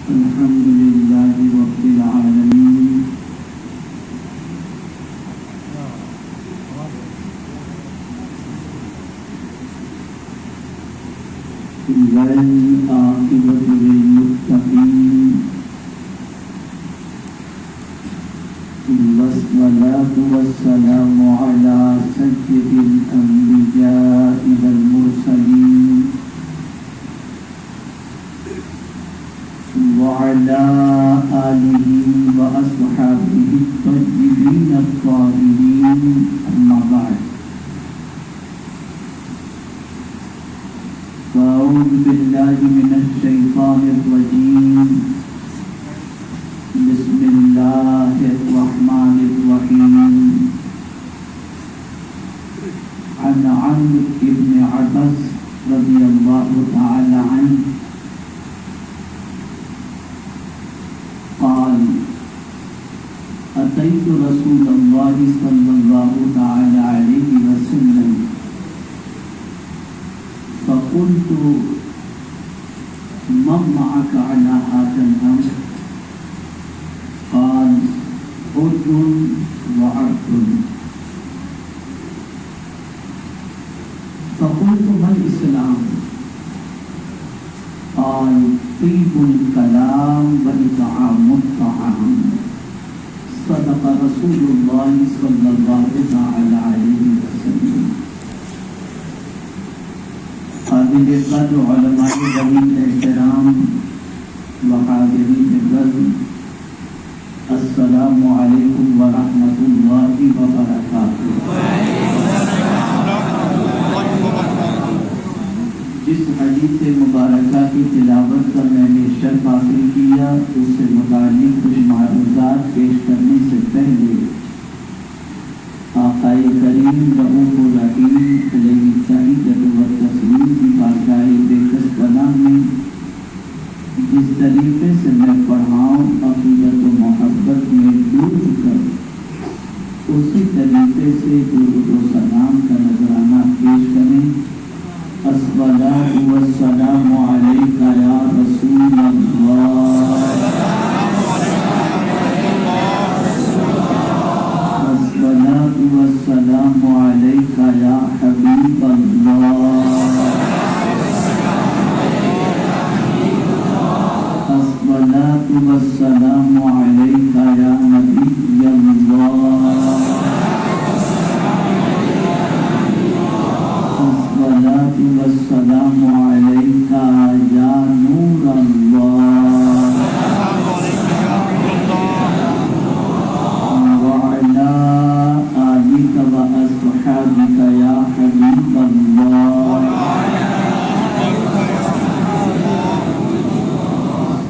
الحمد لله رب العالمين والعاقبة للمتقين والصلاة والسلام على سيد الأنبياء والمرسلين وعلى آله وأصحابه الطيبين الطاهرين أما بعد فأعوذ بالله من الشيطان الرجيم بسم الله الرحمن الرحيم عن عمرو بن عبس رضي الله تعالى عنه قال أتيت رسول الله صلى الله تعالى عليه وسلم فقلت من معك على هذا الأمر؟ قال حج وعبد. فقلت ما الإسلام؟ قال طيب الكلام وإطعام الطعام. صدق رسول الله صلى الله تعالى عليه وسلم. قابل قدر علماء ذوی احترام و حاضرین گرامی، السلام علیکم ورحمۃ اللہ وبرکاتہ۔ جس حدیث مبارکہ کی تلاوت کا میں نے شرف حاصل کیا، اس سے متعلق کچھ معروضات پیش کرنے سے پہلے آقائے کریم رؤوف الرحیم علیہ التحیۃ والتسلیم کی بارگاہ بےکس پناہ میں جس طریقے سے میں پڑھاؤں عقیدت و محبت میں ڈوب کر اسی طریقے سے درود و سلام کا نذرانہ پیش کریں۔ الصلاۃ والسلام علیک یا رسول اللہ، الصلاۃ والسلام علیک یا حبیب اللہ، الصلاۃ والسلام علیک یا نبی اللہ، الصلاۃ والسلام علیک یا نور اللہ، وعلی آلک واصحابک یا حبیب اللہ،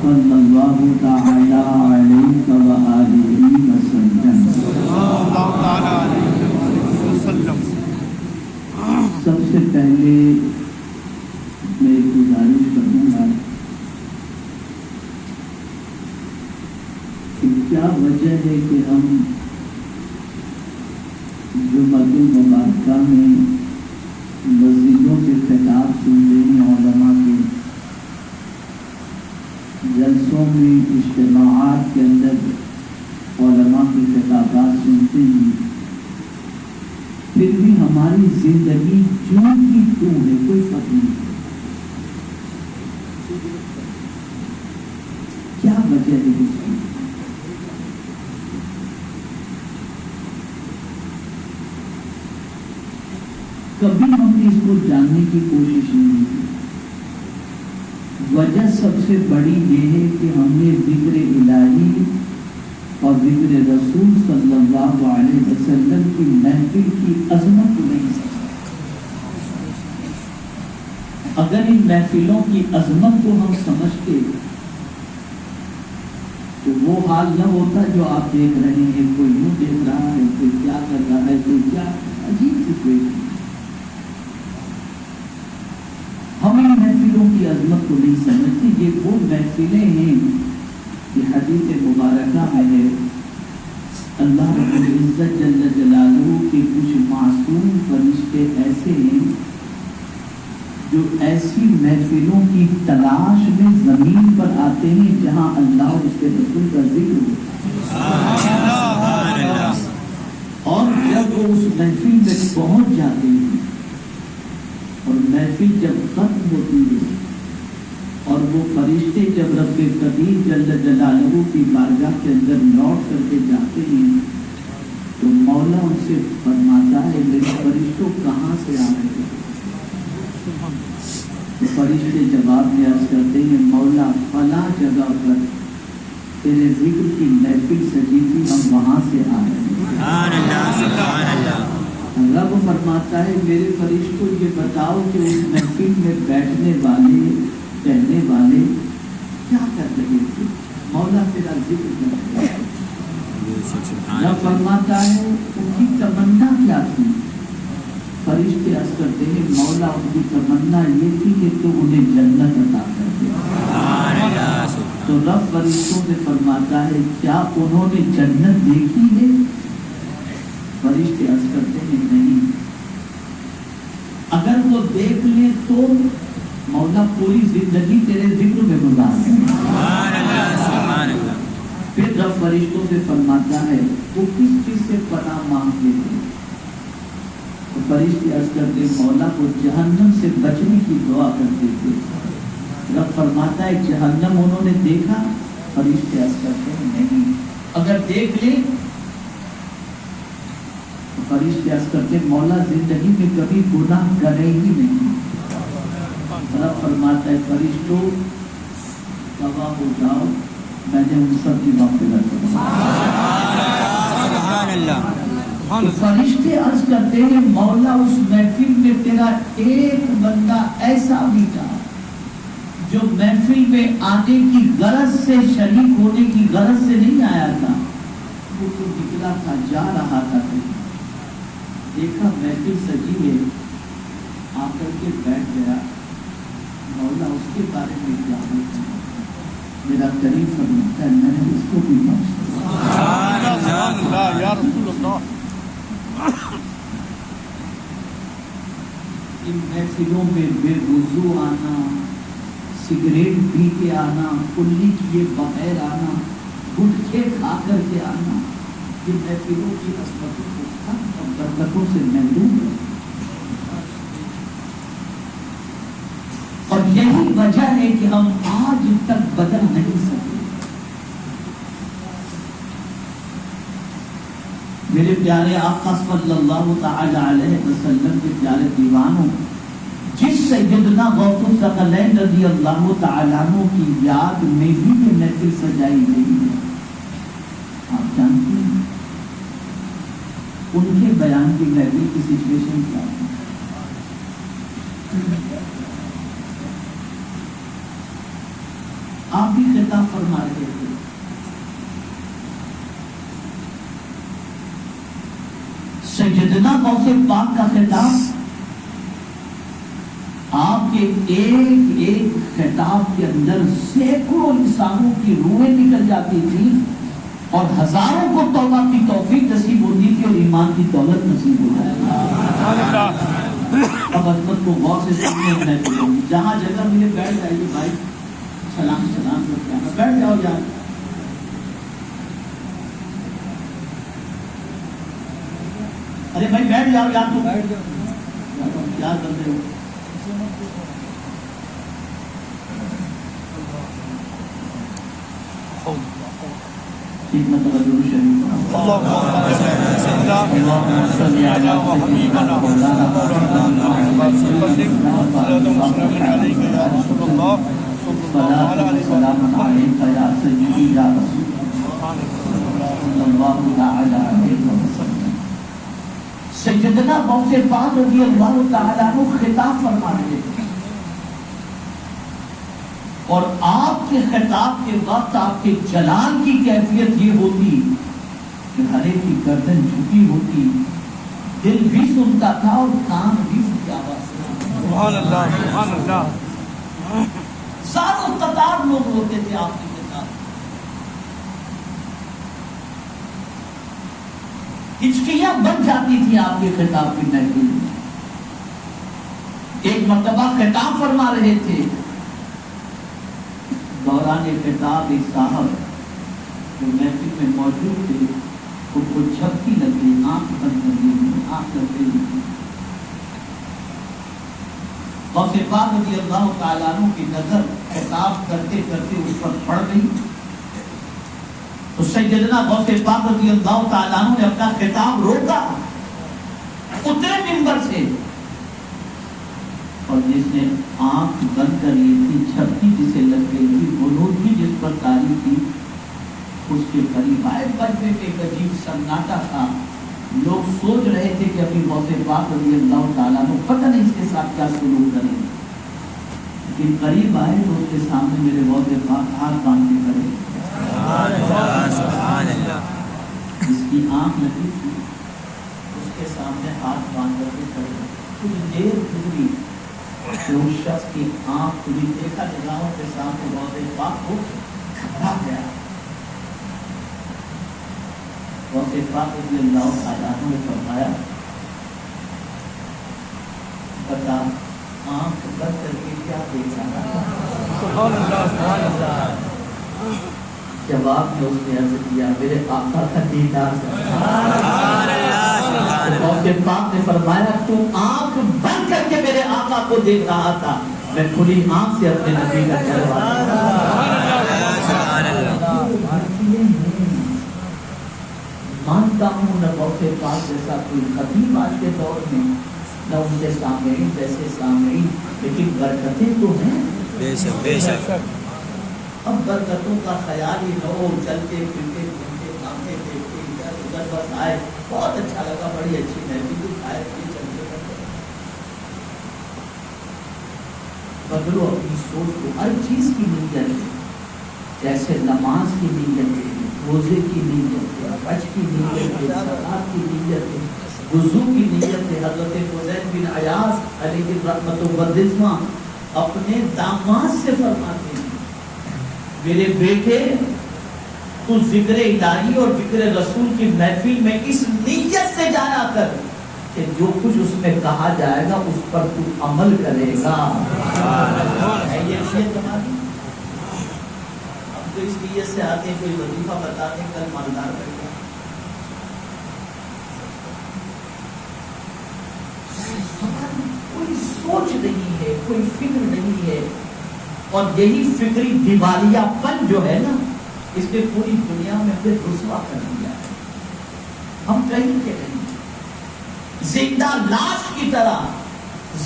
صلی اللہ تعالی علیہ وآلہ وسلم۔ سب سے پہلے میں ایک گزارش کروں گا کہ کیا وجہ ہے کہ ہم جمعہ المبارکہ میں مسجدوں کے خطاب سنتے ہیں، علماء کے جلسوں میں اجتماعات کے اندر علماء کے خطابات سنتے ہیں، پھر بھی ہماری زندگی کیوں کی کیوں ہے، کوئی فرق نہیں۔ کیا وجہ ہے اس کی؟ کبھی ہم نے اس کو جاننے کی کوشش نہیں کی۔ وجہ سب سے بڑی یہ ہے کہ ہم نے ذکر الہی اور ذکر رسول صلی اللہ علیہ وسلم کی محفل کی عظمت کو نہیں سمجھا۔ اگر ان محفلوں کی عظمت کو ہم سمجھتے تو وہ حال نہ ہوتا جو آپ دیکھ رہے ہیں، کوئی یوں دیکھ رہا ہے، کوئی کیا کر رہا ہے، کوئی کیا، عجیب سچویشن۔ ہم ان محفلوں کی عظمت کو نہیں سمجھتے۔ یہ وہ محفلیں ہیں کہ حدیث مبارکہ میں ہے اللہ رب العزت جل جلالہ کے کچھ معصوم فرشتے ایسے ہیں جو ایسی محفلوں کی تلاش میں زمین پر آتے ہیں جہاں اللہ اور اس کے رسول کا ذکر ہوتا ہے، اور جب وہ اس محفل میں پہنچ جاتے ہیں اور محفل جب ختم ہوتی ہے اور وہ فرشتے جب رب قدیر جل جلالہ کی بارگاہ کے اندر لوٹ کر کے جاتے ہیں تو مولا ان سے فرماتا ہے میرے فرشتوں کہاں سے آ رہے ہیں؟ تو فرشتے جواب میں عرض کرتے ہیں مولا فلاں جگہ پر تیرے ذکر کی محفل سجی تھی، ہم وہاں سے آ رہے ہیں۔ رب فرماتا ہے میرے فرشتوں یہ بتاؤ کہ اس محفل میں بیٹھنے والے کہنے والے کیا کر رہے تھے؟ مولا تیرا ذکر کر رہے تھے۔ رب فرماتا ہے ان کی تمنا کیا تھی؟ فرشتے عرض کرتے ہیں مولا ان کی تمنا یہ تھی کہ تو انہیں جنت عطا کر دے۔ تو رب فرشتوں سے فرماتا ہے کیا انہوں نے جنت دیکھی ہے؟ فرشتے عرض کرتے ہیں نہیں، اگر وہ دیکھ لیں تو مولا پوری زندگی تیرے ذکر میں گزار دیں۔ پھر رب فرشتوں سے فرماتا ہے وہ کس چیز سے پناہ مانگتے تھے؟ تو فرشتے عرض کرتے مولا کو جہنم سے بچنے کی دعا کرتے تھے۔ رب فرماتا ہے جہنم انہوں نے دیکھا؟ فرشتے عرض کرتے ہیں نہیں، اگر دیکھ لیں تو فرشتے عرض کرتے مولا زندگی میں کبھی گناہ کرے ہی نہیں۔ رب فرماتا ہے فرشتوں گواہ ہو جاؤ میں نے ان سب کی مغفرت کی۔ تو فرشتے عرض کرتے ہیں مولا اس محفل میں تیرا ایک بندہ ایسا بھی تھا جو محفل میں آنے کی غرض سے، شریک ہونے کی غرض سے نہیں آیا تھا، وہ تو نکلا تھا جا رہا تھا، دیکھا محفل سجی ہے آ کر کے بیٹھ گیا، مولا اس کے بارے میں کیا ہوتا ہے؟ میرا کریم فرماتا ہے میں نے اس کو بھی بخش دیا۔ ان محفلوں میں بے وضو آنا، سگریٹ پی کے آنا، کلی کیے بغیر آنا، گٹکے کھا کر کے آنا، یہ محفلوں کی عصمتوں کو سب برکتوں سے محروم ہے۔ اور یہی وجہ ہے کہ ہم آج تک بدل نہیں سکتے۔ میرے پیارے آقا صلی اللہ تعالی علیہ وسلم کے پیارے دیوانوں، جس سیدنا غوث الثقلین رضی اللہ تعالیٰ عنہ کی یاد میں ہی یہ محفل سجائی گئی ہے، آپ جانتے ہیں ان کے بیان کی محفل کی سچویشن کیا ہے؟ آپ بھی خطاب فرما رہے تھے، سیدنا غوث پاک کا خطاب، آپ کے ایک ایک خطاب کے اندر سینکڑوں انسانوں کی روحیں نکل جاتی تھی اور ہزاروں کو توبہ کی توفیق نصیب ہوتی تھی اور ایمان کی دولت نصیب ہو جاتی تھی۔ اب عظمت کو غور سے سننے، جہاں جگہ ملے بیٹھ جائیے بھائی، سلام سلام کرتے ہیں، بیٹھ جاؤ یار۔ ارے بھائی بیٹھ جاؤ یار، تو بیٹھ جاؤ، کیا کر رہے ہو؟ خدمت رسول شریف اللهم صل على سيدنا مولانا صلاة وسلام عليك يا سيدي يا رسول صلى الله تعالى عليه وسلم۔ سیدنا غوث پاک رضی اللہ تعالیٰ عنہ خطاب فرما رہے تھے، اور آپ کے خطاب کے وقت آپ کے جلال کی کیفیت یہ ہوتی کہ ہر ایک کی گردن جھکی ہوتی، دل بھی سنتا تھا اور کان بھی اس کی آواز سنتا۔ سبحان اللہ، سبحان اللہ۔ ساروں قطار لوگ ہوتے تھے آپ کی خطاب، ہچکیاں بن جاتی تھی آپ کے خطاب کی محفل میں۔ ایک مرتبہ خطاب فرما رہے تھے، دوران خطاب ایک صاحب جو محفل میں موجود تھے ان کو جھپکی لگی، آنکھ بند کر لی، آنکھ لگ گئی۔ غوث پاک رضی اللہ تعالیٰ عنہ کی نظر خطاب کرتے کرتے اس پر پڑ گئی تو سیدنا غوث پاک رضی اللہ تعالیٰ عنہ نے اپنا خطاب روکا، اترے منبر سے، اور جس نے آنکھ بند کر لی تھی، جھپکی جسے لگ گئی تھی، غنود بھی جس پر تاری تھی، اس کے قریب آئے۔ بجے کے ایک عجیب سناٹا تھا، لوگ سوچ رہے تھے کہ ابھی غوث پاک رضی اللہ تعالیٰ عنہ پتہ نہیں اس کے ساتھ کیا سلوک کریں، لیکن قریب آئے تو اس کے سامنے میرے غوث پاک ہاتھ باندھ کے کھڑے، جس کی آنکھ لگی تھی اس کے سامنے ہاتھ باندھ کر کے کھڑے۔ کچھ دیر گزری تو اس شخص کی آنکھ کھلی، دیکھا نگاہوں کے سامنے غوث پاک کو، گھبرا گیا۔ غوث پاک رضی اللہ تعالیٰ عنہ نے فرمایا، بتا آنکھ بند کر کے کیا دیکھ رہا ہے؟ جواب میں اس نے عرض کیا، میرے آقا کا دیدار۔ غوث پاک نے فرمایا، تو آنکھ بند کر کے میرے آقا کو دیکھ رہا تھا، میں کھلی آنکھ سے اپنے نبی کا جلوہ۔ مانتا ہوں نہ غوث پاک جیسا کوئی خطیب آج کے دور میں، نہ ان کے سامعین جیسے سامعین، لیکن برکتیں تو ہیں۔ بے شک بے شک۔ اب برکتوں کا خیال ہی نہ ہو، چلتے پھرتے گھومتے کھاتے دیکھتے ادھر ادھر بس آئے، بہت اچھا لگا، بڑی اچھی محفل کھائے پیے چلتے کرتے۔ بدلو اپنی سوچ کو، ہر چیز کی نیت ہے، جیسے نماز کی نیت ہے، روزے کی نیت ہے، حج کی نیت ہے، زکات کی نیت ہے، وضو کی نیت ہے۔ حضرت فضیل بن عیاض علیہ رحمت و رضوان اپنے داماد سے فرماتے ہیں، میرے بیٹے تو ذکر الہی اور ذکر رسول کی محفل میں اس نیت سے جایا کر کہ جو کچھ اس میں کہا جائے گا اس پر تو عمل کرے گا۔ یہ نیت تمہاری، اب تو اس نیت سے آتے ہیں، کوئی وظیفہ بتاتے ہیں، کل مالدار بن گیا۔ کوئی سوچ نہیں ہے، کوئی فکر نہیں ہے، اور یہی فکری دیوالیہ پن جو ہے نا، اس نے پوری دنیا میں ہمیں رسوا کر دیا ہے۔ ہم کہیں کے نہیں، زندہ لاش کی طرح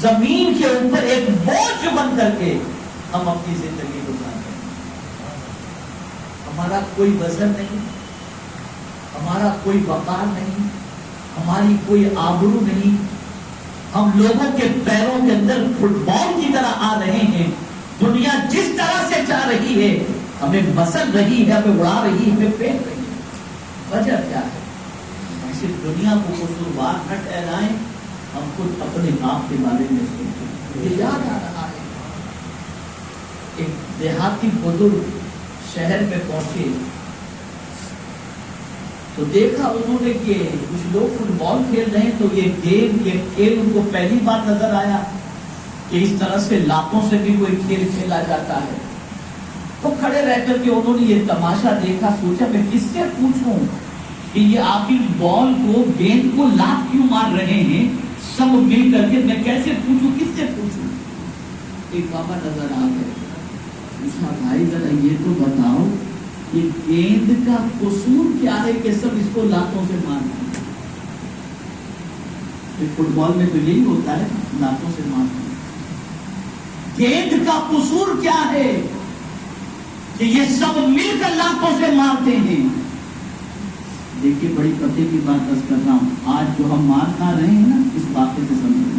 زمین کے اوپر ایک بوجھ بن کر کے ہم اپنی زندگی گزارتے ہیں۔ ہمارا کوئی وزن نہیں، ہمارا کوئی وقار نہیں، ہماری کوئی آبرو نہیں، ہم لوگوں کے پیروں کے اندر فٹ بال کی طرح آ رہے ہیں۔ دنیا جس طرح سے چاہ رہی ہے ہمیں مسل رہی ہے، ہمیں اڑا رہی ہے، ہمیں پھینک رہی ہے۔ وجہ کیا ہے؟ ہم صرف دنیا کو قصوروار نہ ٹھہرائیں، ہم خود اپنے آپ کے بارے میں سوچیں۔ مجھے یاد آ رہا ہے، ایک دیہاتی بزرگ شہر میں پہنچے تو دیکھا انہوں نے کہ کچھ لوگ فٹ بال کھیل رہے ہیں، تو یہ گیم، یہ کھیل ان کو پہلی بار نظر آیا کہ اس طرح سے لاکھوں سے بھی کوئی کھیل کھیلا جاتا ہے۔ تو کھڑے رہ کر کے انہوں نے یہ تماشا دیکھا، سوچا میں کس سے پوچھوں کہ یہ آخر بال کو، گیند کو لات کیوں مار رہے ہیں سب مل کر کے، میں کیسے پوچھوں، کس سے پوچھوں؟ ایک بابا نظر آ گئے، پوچھا بھائی ذرا یہ تو بتاؤ کہ گیند کا قصور کیا ہے کہ سب اس کو لاتوں سے مارنا ہے؟ فٹ بال میں تو یہی ہوتا ہے، لاتوں سے مارنا۔ گیند کا قصور کیا ہے کہ یہ سب مل کر لاتوں سے مارتے ہیں؟ دیکھیے بڑی پتے کی بات کر رہا ہوں، آج جو ہم مار کھا رہے ہیں نا، اس واقعے سے سمجھ۔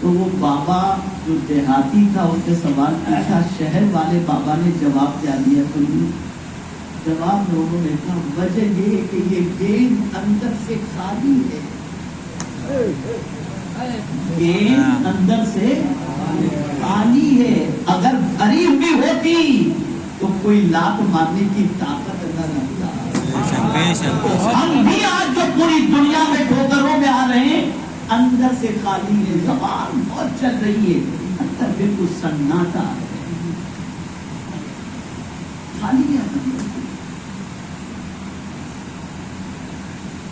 تو وہ بابا جو دیہاتی تھا اس نے سوال پوچھا، شہر والے بابا نے جواب کیا دیا؟ جواب میں انہوں نے کہا وجہ یہ ہے کہ یہ گیند اندر سے خالی ہے، گیند اندر سے خالی ہے، اگر بھری ہوئی ہوتی تو کوئی لات مارنے کی طاقت نہ رکھتا۔ ہم بھی آج جو پوری دنیا میں ٹھوکروں میں آ رہے ہیں، اندر سے خالی ہے، زبان بہت چل رہی ہے، اندر بالکل سناٹا ہے، خالی ہے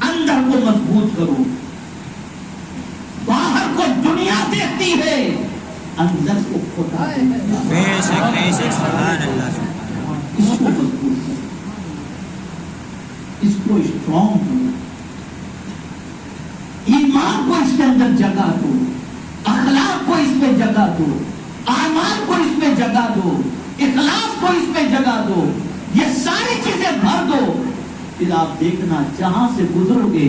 اندر کو مضبوط کرو، باہر کو دنیا دیکھتی ہے، اندر کو خدا بے شک سبحان اللہ اس کو مضبوط کرو، اس کو اسٹرانگ کرو، ایمان کو اس کے اندر جگہ دو، اخلاق کو اس میں جگہ دو، اعمال کو اس میں جگہ دو، اخلاص کو اس میں جگہ دو، یہ ساری چیزیں بھر دو، پھر آپ دیکھنا جہاں سے گزرو گے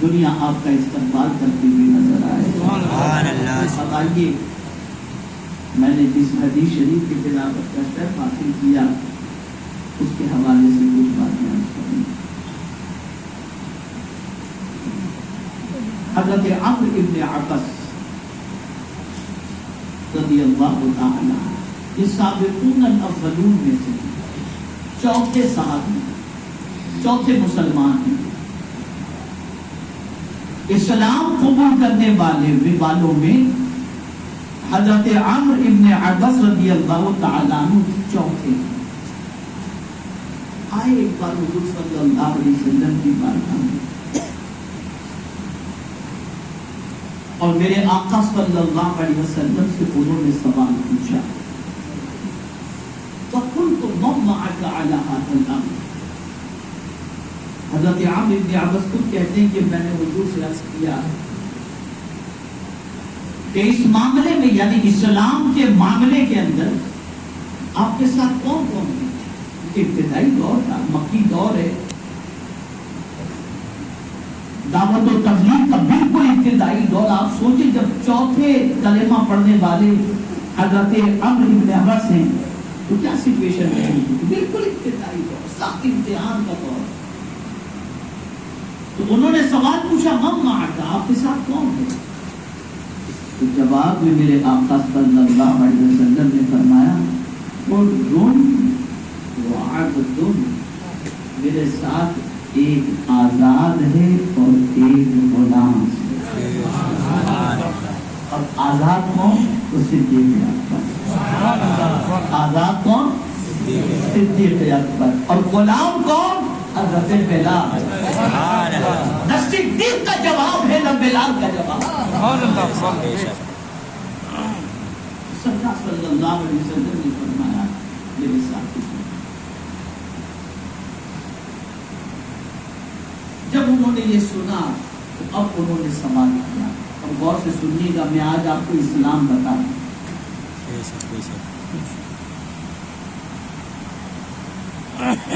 دنیا آپ کا استقبال کرتی ہوئی نظر آئے۔ سبحان اللہ۔ اب آئیے، میں نے جس حدیث شریف کی تلاوت کا شرف حاصل کیا اس کے حوالے سے کچھ باتیں عرض کریں۔ حضرت عمرو ابن عبس رضی اللہ تعالی یہ سابقون الاولون میں سے چوتھے صحابی، چوتھے مسلمان ہیں، اسلام قبول کرنے والوں میں حضرت عمرو ابن عبس رضی اللہ تعالیٰ عنہ چوتھے ہیں۔ آئے ایک بار حضور صلی اللہ علیہ وسلم کی بارگاہ میں اور میرے آقا صلی اللہ علیہ وسلم سے انہوں نے سوال پوچھا، فَقُلْتُ مَنْ مَعَكَ عَلَى هَذَا الْأَمْرِ۔ حضرت عمرو بن عبس خود کہتے ہیں کہ میں نے حضور سے عرض کیا کہ اس معاملے میں، یعنی اسلام کے معاملے کے اندر آپ کے ساتھ کون کون ہے؟ ابتدائی دور تھا، مکی دور ہے، دعوت و تبلیغ کا بالکل ابتدائی دور۔ آپ سوچیں جب چوتھے کلمہ پڑھنے والے حضرت عمرو بن عبس ہیں تو کیا سچویشن ہے؟ بالکل ابتدائی دور، سخت امتحان کا دور۔ تو انہوں نے سوال پوچھا، من معک، آپ کے ساتھ کون ہے؟ تو جواب میں میرے آقا صلی اللہ علیہ وسلم نے فرمایا، میرے ساتھ ایک آزاد ہے اور ایک غلام ہے۔ اب آزاد کون؟ تو صدیق اکبر۔ آزاد کون؟ صدیق اکبر۔ اور غلام کون؟ حضرت بلال۔ نہ صدیق کا جواب ہے نہ بلال کا جواب۔ سرکار صلی اللہ علیہ وسلم نے فرمایا، میرے ساتھ جب انہوں نے یہ سنا تو اب انہوں نے سوال کیا، اور غور سے سنیے گا، میں آج آپ کو اسلام بتا دوں۔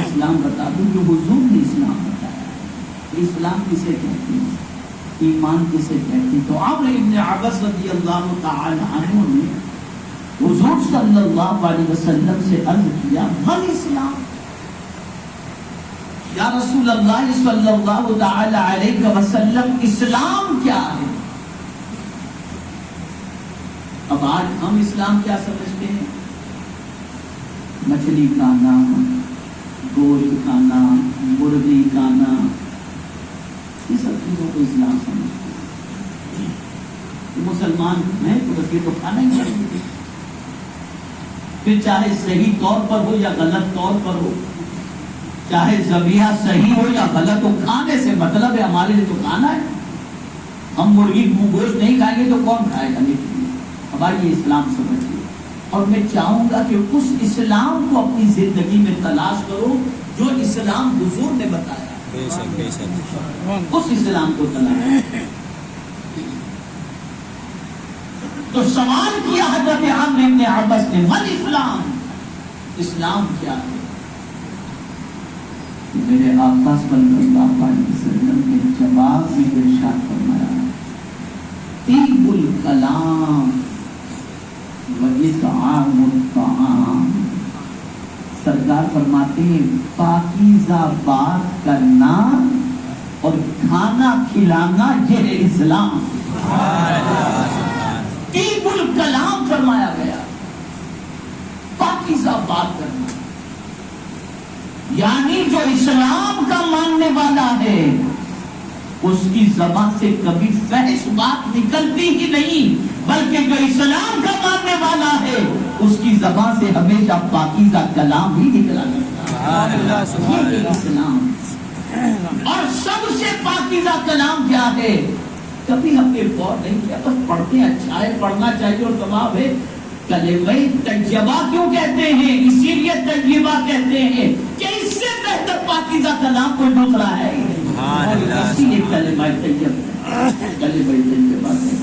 اسلام بتا دوں جو حضور نے اسلام بتایا۔ اسلام کسے کہتے ہیں؟ ایمان کسے کہتے ہیں؟ تو عمرو ابن عبس رضی اللہ تعالی عنہ نے حضور صلی اللہ علیہ وسلم سے عرض کیا، مل اسلام، یا رسول اللہ صلی اللہ تعالی علیہ وسلم، اسلام کیا ہے؟ اب آج ہم اسلام کیا سمجھتے ہیں؟ مچھلی کھانا، گوشت کھانا، مرغی کھانا، یہ سب چیزوں کو اسلام سمجھتے ہیں۔ مسلمان ہیں تو بس یہ تو کھانا ہی چاہیے، پھر چاہے صحیح طور پر ہو یا غلط طور پر ہو، چاہے ذبیحہ صحیح ہو یا غلط ہو، کھانے سے مطلب ہے ہمارے لیے تو کھانا ہے۔ ہم مرغی گوشت نہیں کھائیں گے تو کون کھائے گا؟ ہماری یہ اسلام سمجھیے۔ اور میں چاہوں گا کہ اس اسلام کو اپنی زندگی میں تلاش کرو جو اسلام حضور نے بتایا، اس اسلام کو تلاش کرو۔ تو سوال کیا حضرت عمرو بن عبس نے، من اسلام، اسلام کیا ہے؟ میرے آقا صلی اللہ علیہ وسلم نے جواب میں ارشاد فرمایا، طیب الکلام و اطعام الطعام۔ سرکار فرماتے ہیں پاکیزہ بات کرنا اور کھانا کھلانا، یہ ہے اسلام۔ طیب الکلام فرمایا گیا، پاکیزہ بات کرنا، یعنی جو اسلام کا ماننے والا ہے اس کی زبان سے کبھی فحش بات نکلتی ہی نہیں، بلکہ جو اسلام کا ماننے والا ہے اس کی زبان سے ہمیشہ پاکیزہ کلام ہی نکلا کرتا ہے۔ یہ اسلام، اور سب سے پاکیزہ کلام کیا ہے؟ کبھی ہم نے غور نہیں کیا، بس پڑھتے ہیں، اچھا ہے، پڑھنا چاہیے اور ثواب ہے۔ کلمہ طیبہ کیوں کہتے ہیں؟ اسی لیے طیبہ کہتے ہیں کہ اس سے بہتر پاکیزہ کلام کوئی دوسرا ہے، اسی لیے کلمہ طیبہ ہے۔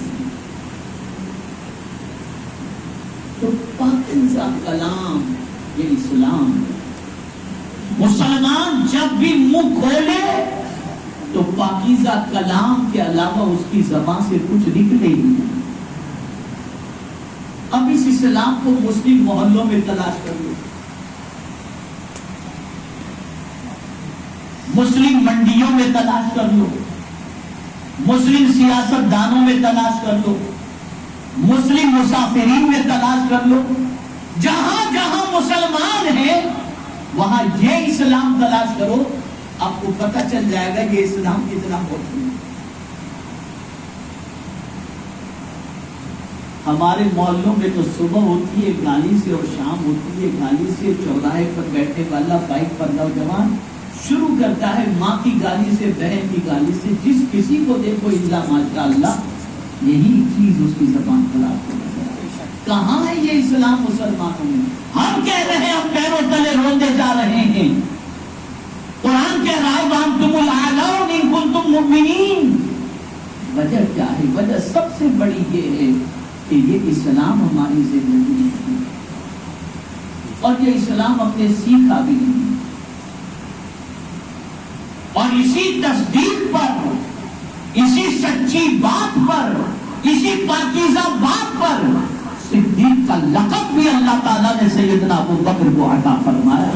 تو پاکیزہ کلام یہ اسلام ہے۔ مسلمان جب بھی منہ کھولے تو پاکیزہ کلام کے علاوہ اس کی زبان سے کچھ نکلے ہی نہیں۔ اب اس اسلام کو مسلم محلوں میں تلاش کر لو، مسلم منڈیوں میں تلاش کر لو، مسلم سیاست دانوں میں تلاش کر لو، مسلم مسافرین میں تلاش کر لو، جہاں جہاں مسلمان ہیں وہاں یہ اسلام تلاش کرو، آپ کو پتہ چل جائے گا یہ اسلام کتنا موجود ہے۔ ہمارے محلوں میں تو صبح ہوتی ہے گالی سے اور شام ہوتی ہے گالی سے، چوراہے پر بیٹھنے والا بائک پر نوجوان شروع کرتا ہے ماں کی گالی سے، بہن کی گالی سے، جس کسی کو دیکھو الا ماشاء اللہ یہی چیز اس کی زبان خراب ہو رہی ہے۔ کہاں ہے یہ اسلام مسلمانوں میں؟ ہم کہہ رہے ہیں ہم پیروں تلے رولتے جا رہے ہیں، قرآن کہہ رہا ہے وَأَنْتُمُ الْأَعْلَوْنَ إِن كُنتُم مُؤْمِنِينَ۔ وجہ کیا ہے؟ وجہ سب سے بڑی یہ ہے کہ یہ اسلام ہماری زندگی میں ہے، اور یہ اسلام اپنے سیکھا بھی نہیں، اور اسی تصدیق پر، اسی سچی بات پر، اسی پاکیزہ بات پر صدیق کا لقب بھی اللہ تعالیٰ نے سیدنا ابو بکر کو عطا فرمایا۔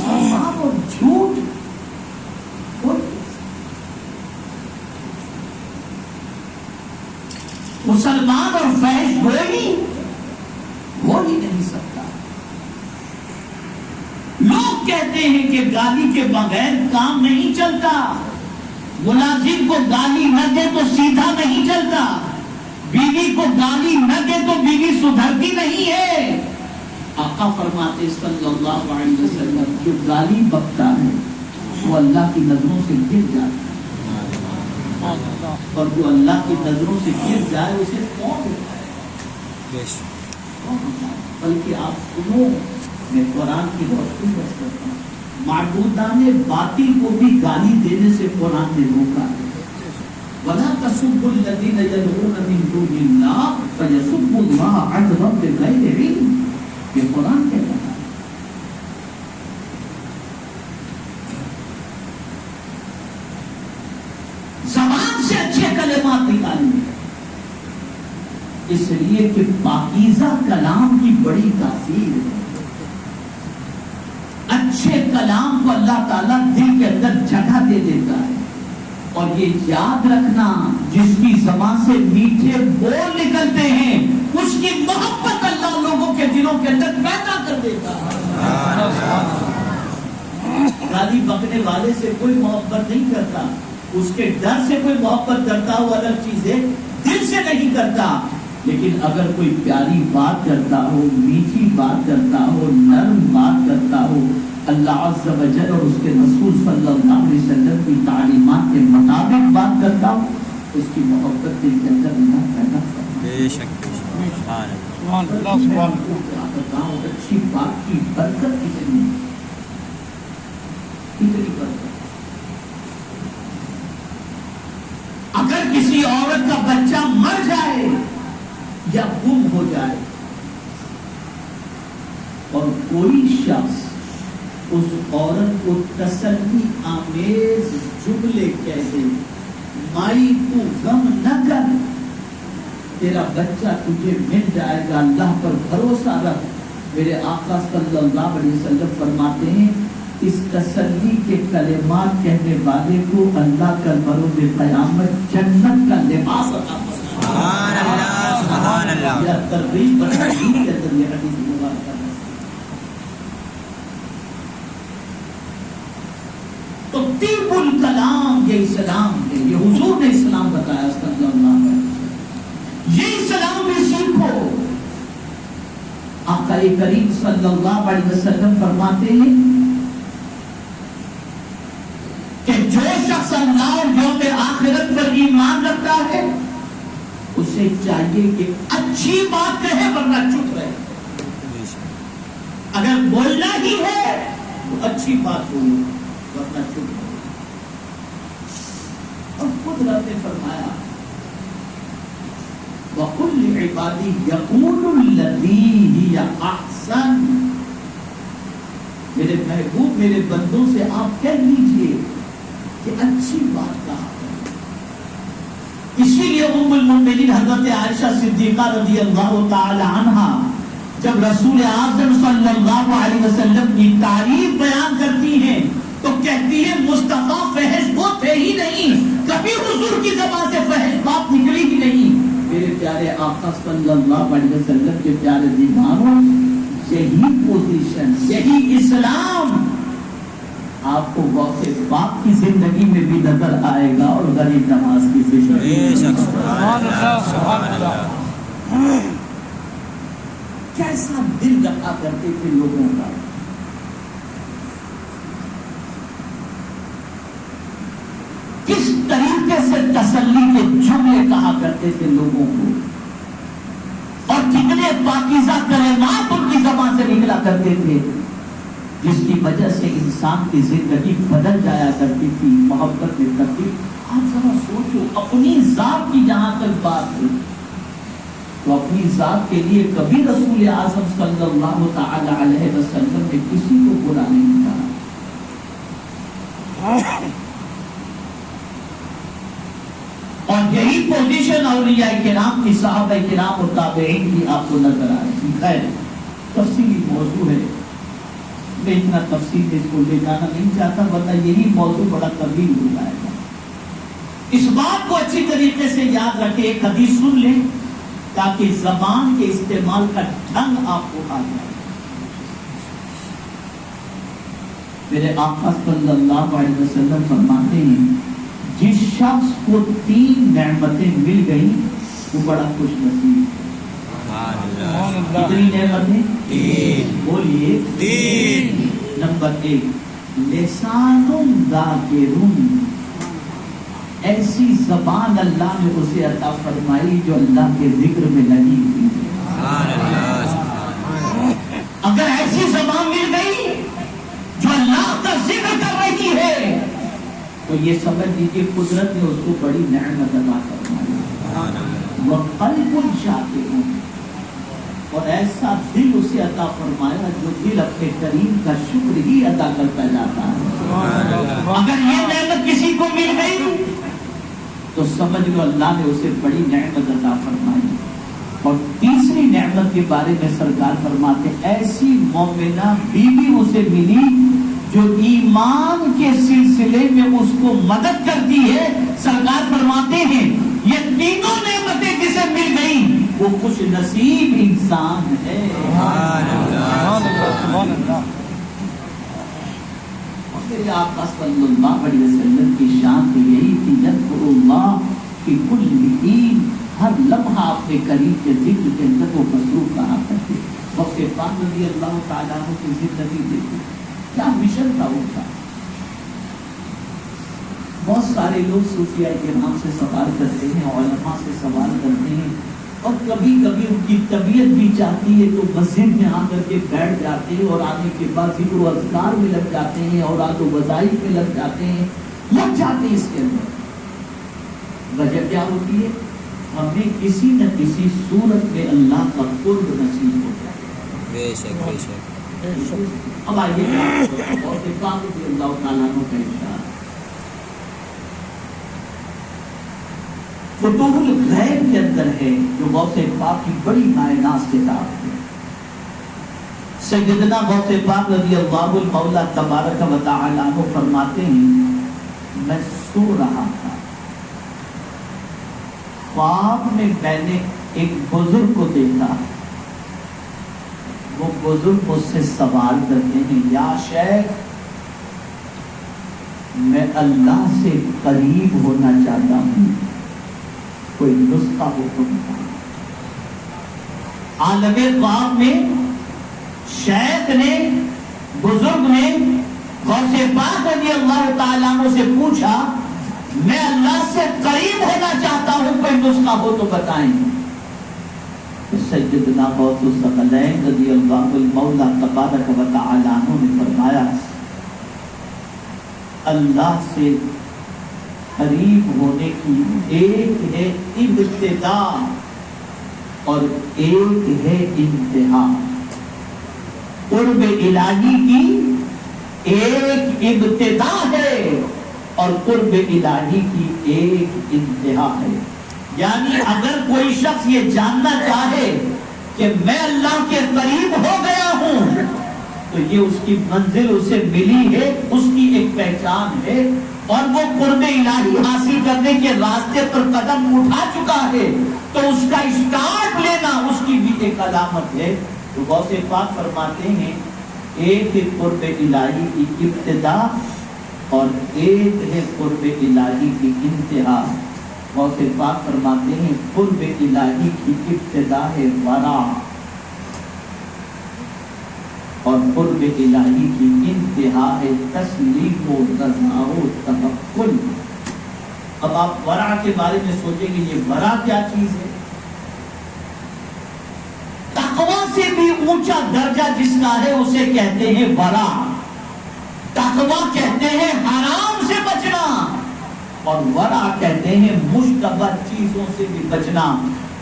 اور جھوٹ مسلمان اور فحش گوئی ہو ہی نہیں سکتا۔ لوگ کہتے ہیں کہ گالی کے بغیر کام نہیں چلتا، ملازم کو گالی نہ دے تو سیدھا نہیں چلتا، بیوی کو گالی نہ دے تو بیوی سدھرتی نہیں ہے۔ آقا فرماتے صلی اللہ علیہ وسلم جو گالی بکتا ہے وہ اللہ کی نظروں سے گر جاتا ہے، اور جو اللہ کی نظروں سے گر جائے اسے کون ہوتا ہے؟ بلکہ آپ سنو، میں قرآن کی روشنی بس کرتا ہوں، معبودان باطل کو بھی گالی دینے سے قرآن نے روکا ہے۔ وَلَا تَسُبُّوا الَّذِينَ يَدْعُونَ مِن دُونِ اللَّهِ فَيَسُبُّوا اللَّهَ عَدْوًا بِغَيْرِ عِلْمٍ، یہ قرآن کہتا ہے۔ زبان سے اچھے کلمات نکالیں، اس لیے کہ پاکیزہ کلام کی بڑی تاثیر ہے۔ اچھے کلام کو اللہ تعالیٰ دل کے اندر جگہ دے دیتا ہے، اور یہ یاد رکھنا جس کی زبان سے میٹھے بول نکلتے ہیں اس کی محبت اللہ لوگوں کے دلوں کے اندر پیدا کر دیتا ہے۔ گالی بکنے والے سے کوئی محبت نہیں کرتا، اس کے ڈر سے کوئی محبت کرتا ہو الگ چیز ہے، دل سے نہیں کرتا۔ لیکن اگر کوئی پیاری بات کرتا ہو، میٹھی بات کرتا ہو، نرم بات کرتا ہو، اللہ عز و جل اور اس کے رسول صلی اللہ علیہ وسلم کی تعلیمات کے مطابق بات کرتا ہو، اس کی محبت دل کے اندر اللہ پیدا کرتا ہے۔ اچھی بات کی برکت کتنی برکت۔ اگر کسی عورت کا بچہ مر جائے یا گم ہو جائے اور کوئی شخص اس عورت کو تسلی آمیز جملے کہہ دے، مائی تو غم نہ کر، تیرا بچہ تجھے مل جائے گا، اللہ پر بھروسہ رکھ، میرے آقا صلی اللہ علیہ وسلم فرماتے ہیں اس تسلی کے کلمات کہنے والے کو اللہ کا بروز قیامت جنت کا لباس عطا فرمائے۔ سبحان اللہ، سبحان اللہ۔ یہ ترغیب بڑی ہے یہ حدیث مبارکہ۔ تو طیب الکلام یہ اسلام ہے، یہ حضور نے اسلام بتایا صلی اللہ علیہ وسلم، یہ اسلام بھی سیکھو۔ آقا کریم صلی اللہ علیہ وسلم فرماتے ہیں کہ جو شخص اللہ اور یوم آخرت پر ایمان رکھتا ہے اسے چاہیے کہ اچھی بات کہے ورنہ چپ رہے، اگر بولنا ہی ہے تو اچھی بات بولو ورنہ چپ رہو۔ اور خود رب نے فرمایا وَقُلْ لِعِبَادِي يَقُولُ الَّذِي هِيَ أَحْسَنُ، میرے محبوب میرے بندوں سے آپ کہہ لیجئے کہ اچھی بات کہا کریں۔ اسی لیے ام المؤمنین حضرت عائشہ صدیقہ رضی اللہ تعالی عنہا جب رسول اعظم صلی اللہ علیہ وسلم کی تعریف بیان کرتی ہیں تو کہتی ہے مصطفیٰ فحش وہ تھے ہی نہیں، کبھی حضور کی زبان سے فحش بات نکلی ہی نہیں۔ میرے پیارے آقا صلی اللہ علیہ وسلم کے پیارے دیوانوں، یہی پوزیشن، یہی اسلام آپ کو غوث پاک کی زندگی میں بھی نظر آئے گا اور غریب نواز کی زندگی میں۔ سبحان اللہ۔ کیسا دل رکھا کرتے تھے لوگوں کا، کس طریقے سے تسلی کے جملے کہا کرتے تھے لوگوں کو، اور کتنے پاکیزہ کلمات ان کی زبان سے نکلا کرتے تھے جس کی وجہ سے انسان کی زندگی بدل جایا کرتی تھی، محبت میں کرتی۔ آپ ذرا سوچو، اپنی ذات کی جہاں تک بات ہے تو اپنی ذات کے لیے کبھی رسول اعظم صلی اللہ تعالی علیہ وسلم نے کسی کو برا نہیں کہا۔ اور یہی پوزیشن اولیاء کرام کی، صحابہ کرام اور تابعین کی آپ کو نظر آئے گی۔ خیر، تفصیلی موضوع ہے، میں اتنا تفصیل میں اس کو لے جانا نہیں چاہتا ورنہ یہی موضوع بڑا طویل ہو جائے گا۔ اس بات کو اچھی طریقے سے یاد رکھیں، ایک حدیث سن لیں تاکہ زبان کے استعمال کا ڈھنگ آپ کو آ جائے۔ میرے آقا صلی اللہ علیہ وسلم فرماتے ہیں جس شخص کو 3 نعمتیں مل گئیں وہ بڑا خوش نصیب ہے۔ کتنی نعمتیں؟ 3۔ بولیے 3۔ نمبر 1 لسان ذاکر، ایسی زبان اللہ نے اسے عطا فرمائی جو اللہ کے ذکر میں لگی ہوئی ہے۔ اگر ایسی زبان مل گئی جو اللہ کا ذکر کر رہی ہے تو یہ سمجھ لیجیے قدرت نے اس کو بڑی نعمت عطا فرمائی۔ وقلب شاکر، اور ایسا دل اسے عطا فرمایا جو دل اپنے کریم کا شکر ہی ادا کرتا جاتا ہے۔ اگر یہ نعمت کسی کو مل گئی تو سمجھ لو اللہ نے اسے بڑی نعمت عطا فرمائی۔ اور تیسری نعمت کے بارے میں سرکار فرماتے ایسی مومنہ بیوی اسے ملی جو ایمان کے سلسلے میں اس کو مدد کرتی ہے۔ سرکار فرماتے ہیں یہ تینوں نعمتیں جسے مل گئیں وہ خوش نصیب انسان ہے۔ میرے آقا صلی اللہ علیہ وسلم کی شان تو یہی تھی یذکر اللہ فی کل حین، ہر لمحہ اپنے کریم کے ذکر کے اندر وہ مصروف رہا کرتے۔ وقت پاک رضی اللہ تعالیٰ عنہ کی زندگی دیکھو، کیا مشن تھا ان کا۔ بہت سارے لوگ صوفیاء کرام سے سوال کرتے ہیں، علماء سے سوال کرتے ہیں، اور کبھی کبھی ان کی طبیعت بھی چاہتی ہے تو مسجد میں آ کر کے بیٹھ جاتے ہیں اور آنے کے بعد ذکر و اذکار میں لگ جاتے ہیں، اوراد و وظائف میں لگ جاتے ہیں، لگ جاتے ہیں۔ اس کے اندر وجہ کیا ہوتی ہے؟ ہمیں کسی نہ کسی صورت میں اللہ کا قرب نصیب ہوتا ہے۔ بے شک بے شک۔ اب آئیے اللہ تعالیٰ کا ارشاد فتوح الغیب کے اندر ہے جو غوث پاک کی بڑی نائناز کتاب ہے۔ سیدنا غوث پاک رضی اللہ المولا تبارک و تعالی عنہ فرماتے ہیں میں سو رہا تھا، خواب میں نے ایک بزرگ کو دیکھا، وہ بزرگ مجھ سے سوال کرتے ہیں یا شیخ میں اللہ سے قریب ہونا چاہتا ہوں، کوئی نسخہ ہو تو بتائیں۔ عالم خواب میں شیخ نے، بزرگ نے غوث پاک رضی اللہ تعالیٰ عنہ سے پوچھا میں اللہ سے قریب ہونا چاہتا ہوں، کوئی نسخہ ہو تو بتائیں۔ سیدنا غوث الثقلین رضی اللہ المولا تبارک و تعالی عنہ نے فرمایا اللہ سے قریب ہونے کی ایک ہے ابتدا اور ایک ہے انتہا۔ قرب الہی کی ایک ابتدا ہے اور قرب الہی کی ایک انتہا ہے۔ یعنی اگر کوئی شخص یہ جاننا چاہے کہ میں اللہ کے قریب ہو گیا ہوں تو یہ اس کی منزل اسے ملی ہے، اس کی ایک پہچان ہے، اور وہ قرب الہی حاصل کرنے کے راستے پر قدم اٹھا چکا ہے تو اس کا اسٹارٹ لینا اس کی بھی ایک علامت ہے۔ تو غوث پاک فرماتے ہیں ایک ہے قرب الہی کی ابتدا اور ایک ہے قرب الہی کی انتہا۔ غوث پاک فرماتے ہیں قرب الہی کی ابتدا ہے ورع اور قرب الہی کی انتہا ہے تسلیم و رضا و توکل۔ اب آپ ورع کے بارے میں سوچیں گے یہ ورع کیا چیز ہے؟ تقویٰ سے بھی اونچا درجہ جس کا ہے اسے کہتے ہیں ورع۔ تقویٰ کہتے ہیں حرام سے بچنا اور ورع کہتے ہیں مشتبہ چیزوں سے بھی بچنا۔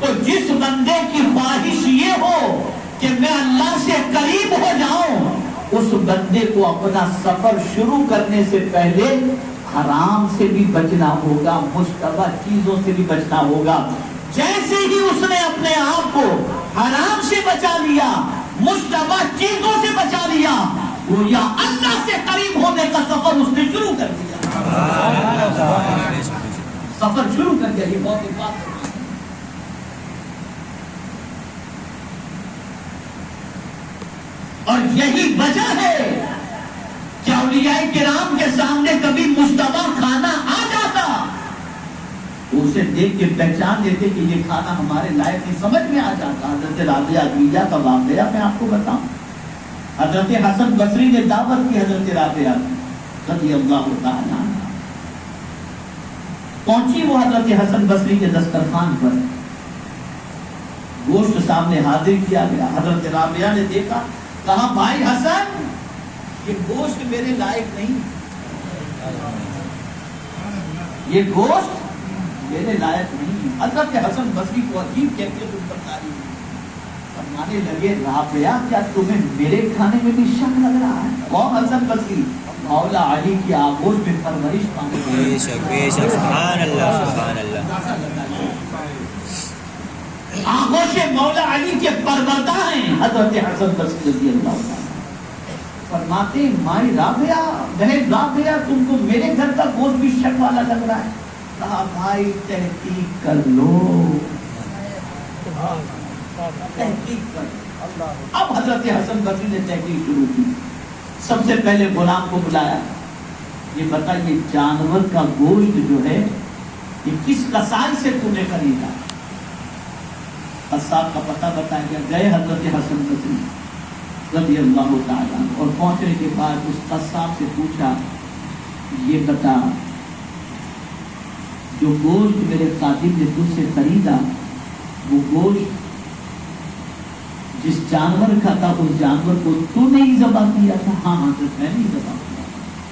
تو جس بندے کی خواہش یہ ہو کہ میں اللہ سے قریب ہو جاؤں، اس بندے کو اپنا سفر شروع کرنے سے پہلے حرام سے بھی بچنا ہوگا، مشتبہ چیزوں سے بھی بچنا ہوگا۔ جیسے ہی اس نے اپنے آپ کو حرام سے بچا لیا، مشتبہ چیزوں سے بچا لیا، وہ یا اللہ سے قریب ہونے کا سفر اس نے شروع کر دیا، سفر شروع کر دیا۔ یہ بہت ایک بات ہے۔ اور یہی وجہ ہے کہ اولیاء کرام کے سامنے کبھی مشتبہ کھانا آ جاتا تو اسے دیکھ کے پہچان لیتے کہ یہ کھانا ہمارے لائق نہیں، سمجھ میں آ جاتا۔ حضرت رابعہ عدویہ کا واقعہ میں آپ کو بتاؤں، حضرت حسن بصری نے دعوت کی حضرت رابعہ رضی اللہ تعالیٰ عنہ، پہنچی وہ حضرت حسن بصری کے دسترخوان پر، گوشت سامنے حاضر کیا گیا۔ حضرت رابعہ نے دیکھا، کہا بھائی حسن یہ گوشت میرے لائق نہیں، یہ گوشت میرے لائق نہیں۔ حضرت حسن بصری کو عجیب کیفیت ان پر تاری ہوئی، فرمانے لگے رابعہ کیا تمہیں میرے کھانے میں بھی شک لگ رہا ہے؟ کون حسن بصری؟ مولا علی کی آغوش میں پرورش پانے بے شک بے شک، سبحان اللہ سبحان اللہ۔ آغوش مولا علی کے پروردہ ہیں حضرت حسن بصری رضی اللہ عنہ۔ فرماتے ہیں مائی رابعہ، بہن رابعہ تم کو میرے گھر کا گوشت بھی شک والا لگ رہا ہے؟ کہا بھائی تحقیق کر لو، تحقیق کر۔ اب حضرت حسن بصری نے تحقیق شروع کی، سب سے پہلے غلام کو بلایا، یہ بتا یہ جانور کا گوشت جو ہے یہ کس قصائی سے تم نے خریدا؟ قصاب کا پتہ بتایا گیا۔ گئے حضرت حسن بصری رضی اللہ تعالیٰ اور پہنچنے کے بعد اس قصاب سے پوچھا یہ بتا جو گوشت میرے خادم نے تجھ سے خریدا وہ گوشت جس جانور کا تھا اس جانور کو تو نے ہی ذبح کیا تھا؟ ہاں حضرت میں نے ذبح کیا۔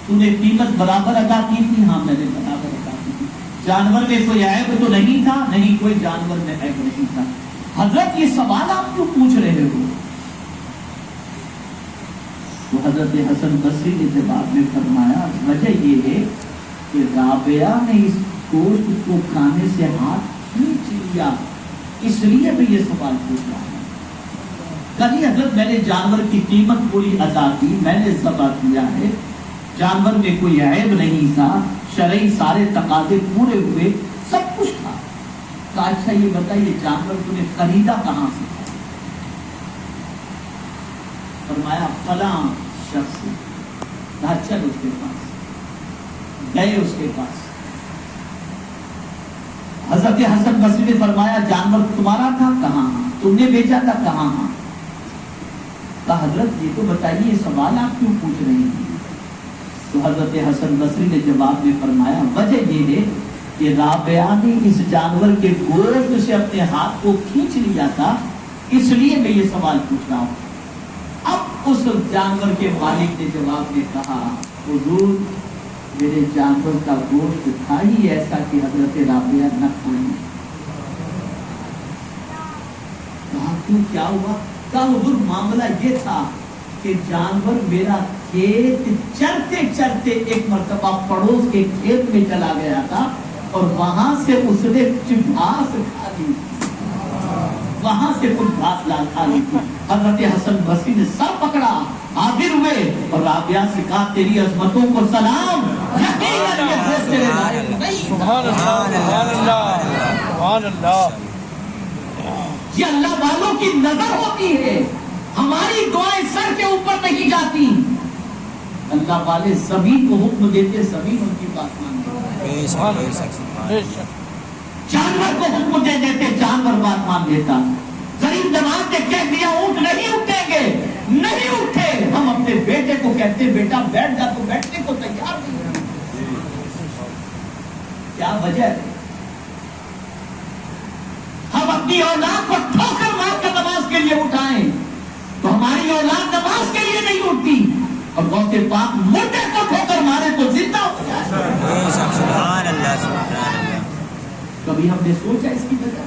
تو نے قیمت برابر ادا کی تھی؟ ہاں میں نے برابر ادا کی تھی۔ جانور میں کوئی عیب تو نہیں تھا؟ نہیں کوئی جانور میں عیب نہیں تھا۔ حضرت یہ سوال آپ کیوں پوچھ رہے ہو؟ تو حضرت حسن بصری نے جواب میں فرمایا وجہ یہ ہے کہ رابعہ نے اس گوشت کو کھانے سے ہاتھ کھینچ لیا، اس لیے میں یہ سوال پوچھ رہا ہوں۔ کبھی حضرت میں نے جانور کی قیمت پوری ادا کی، میں نے ذبح کیا ہے، جانور میں کوئی عیب نہیں تھا، شرعی سارے تقاضے پورے ہوئے، سب کچھ تھا۔ کہا اچھا یہ بتائیے جانور تو نے خریدا کہاں سے؟ فرمایا فلاں شخص سے۔ کہا چل اس کے پاس، گئے اس کے پاس. حضرت حسن بصری نے فرمایا جانور تمہارا تھا؟ کہاں. تم نے بیچا تھا؟ کہاں. کہا حضرت یہ تو بتائیے یہ سوال آپ کیوں پوچھ رہے ہیں؟ تو حضرت حسن بصری نے جواب میں فرمایا وجہ یہ ہے کہ رابعہ نے اس جانور کے گوشت سے اپنے ہاتھ کو کھینچ لیا تھا، اس لیے میں یہ سوال پوچھ رہا ہوں. اب اس جانور کے مالک نے جواب میں کہا حضور میرے جانور کا گوشت تھا ہی ایسا کہ حضرت رابعہ نہ کھائیں. کہا کیوں کیا ہوا؟ کہا حضور معاملہ یہ تھا کہ جانور میرا کھیت چرتے چرتے ایک مرتبہ پڑوس کے کھیت میں چلا گیا تھا اور وہاں سے اس نے کچھ گھاس کھا لی، وہاں سے کچھ گھاس لا کھا لی تھی. حضرت حسن بصری نے سر پکڑا، حاضر ہوئے اور رابعہ سے کہا تیری عظمتوں کو سلام، یقیناً یہ گوشت تیرے لائق نہیں. سبحان اللہ سبحان اللہ سبحان اللہ. یہ اللہ والوں کی نظر ہوتی ہے، ہماری دعائیں سر کے اوپر نہیں جاتی. اللہ والے زمین کو حکم دیتے، زمین ان کی بات مانتے. جانور کو حکم دے دیتے، جانور بات مان دیتا. غریب نواز نے کہہ دیا اونٹ نہیں اٹھیں گے، نہیں اٹھے. ہم اپنے بیٹے کو کہتے بیٹا بیٹھ جا، تو بیٹھنے کو تیار نہیں. کیا وجہ ہے؟ ہم اپنی اولاد کو ٹھوکر مار کر نماز کے لیے اٹھائیں تو ہماری اولاد نماز کے لیے نہیں اٹھتی، اور غوث پاک مردے کو ٹھوکر مارے تو زندہ ہو جائے. سبحان اللہ سبحان اللہ. کبھی ہم نے سوچا اس کی وجہ؟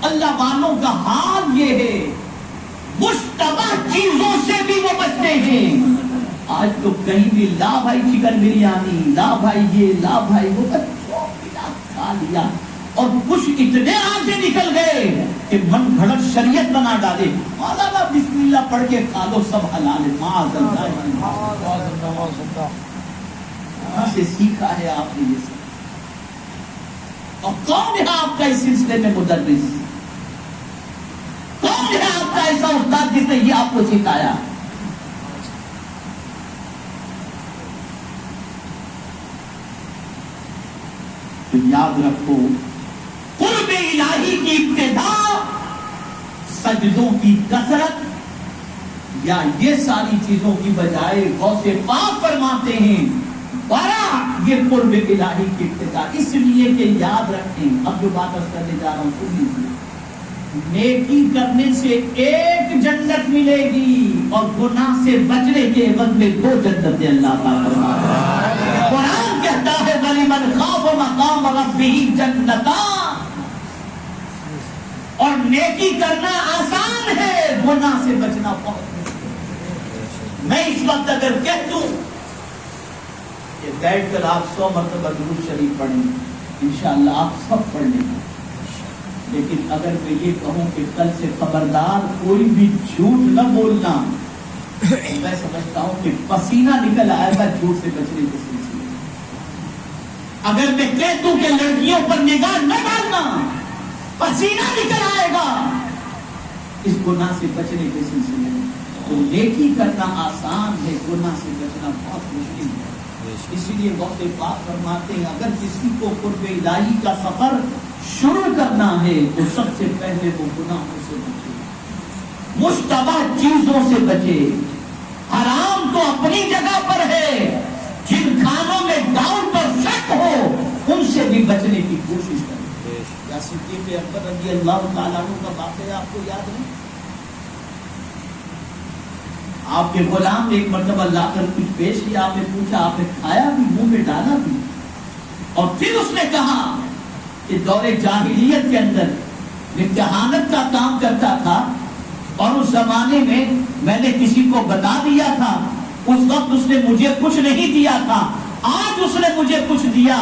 اللہ والوں کا حال یہ ہے مشتبہ چیزوں سے بھی وہ بچتے ہیں. آج تو کہیں بھی لا بھائی چکن بریانی، لا بھائی یہ، لا بھائی وہ، کھا لیا اور کچھ اتنے آگے نکل گئے کہ من گھڑت شریعت بنا ڈالے. مولانا بسم اللہ پڑھ کے کھا لو سب حلال ہے. معاذ اللہ. کہاں سے سیکھا ہے آپ نے یہ سب؟ اور کون ہے آپ کا اس سلسلے میں مدرس؟ کون ہے آپ کا ایسا استاد جس نے یہ آپ کو سکھایا؟ تو یاد رکھو قرب الہی کی ابتدا سجدوں کی کثرت یا یہ ساری چیزوں کی بجائے غوث پاک فرماتے ہیں بڑا یہ قرب الہی کی ابتدا. اس لیے کہ یاد رکھیں، اب جو بات کرنے جا رہا ہوں سن لیجیے. نیکی کرنے سے ایک جنت ملے گی اور گناہ سے بچنے کے عوض میں 2 جنتیں اللہ تعالیٰ فرماتا ہے. قرآن کہتا ہے وَلِمَنْ خَافَ مَقَامَ رَبِّهِ جَنَّتَانِ. اور نیکی کرنا آسان ہے، گناہ سے بچنا بہت مشکل. میں اس وقت اگر کہہ دوں کہ بیٹھ کر آپ 100 مرتبہ درود شریف پڑھیں، انشاءاللہ آپ سب پڑھ لیں گے. لیکن اگر میں یہ کہوں کہ کل سے خبردار کوئی بھی جھوٹ نہ بولنا، میں سمجھتا ہوں کہ پسینہ نکل آئے گا جھوٹ سے بچنے کے سلسلے. اگر میں کہہ دوں کہ لڑکیوں پر نگاہ نہ ڈالنا، پسینہ نکل آئے گا اس گناہ سے بچنے کے سلسلے میں. تو نیکی کرنا آسان ہے، گناہ سے بچنا بہت مشکل ہے. اسی لیے وقت پاک فرماتے ہیں اگر کسی کو قرب الہی کا سفر شروع کرنا ہے تو سب سے پہلے وہ گناہوں سے بچے، مشتبہ چیزوں سے بچے. حرام تو اپنی جگہ پر ہے، جن کھانوں میں ڈاؤٹ اور شک ہو ان سے بھی بچنے کی کوشش کریں. یا صدیق اکبر رضی اللہ تعالیٰ عنہ کا واقعہ آپ کو یاد ہے؟ آپ کے غلام نے ایک مرتبہ لا کر کچھ پیش کیا، آپ نے پوچھا، آپ نے کھایا بھی، منہ میں ڈالا بھی، اور پھر اس نے کہا کہ دور جاہلیت کے اندر میں کہانت کا کام کرتا تھا اور اس زمانے میں نے کسی کو بتا دیا تھا، اس وقت اس نے مجھے کچھ نہیں دیا تھا، آج اس نے مجھے کچھ دیا،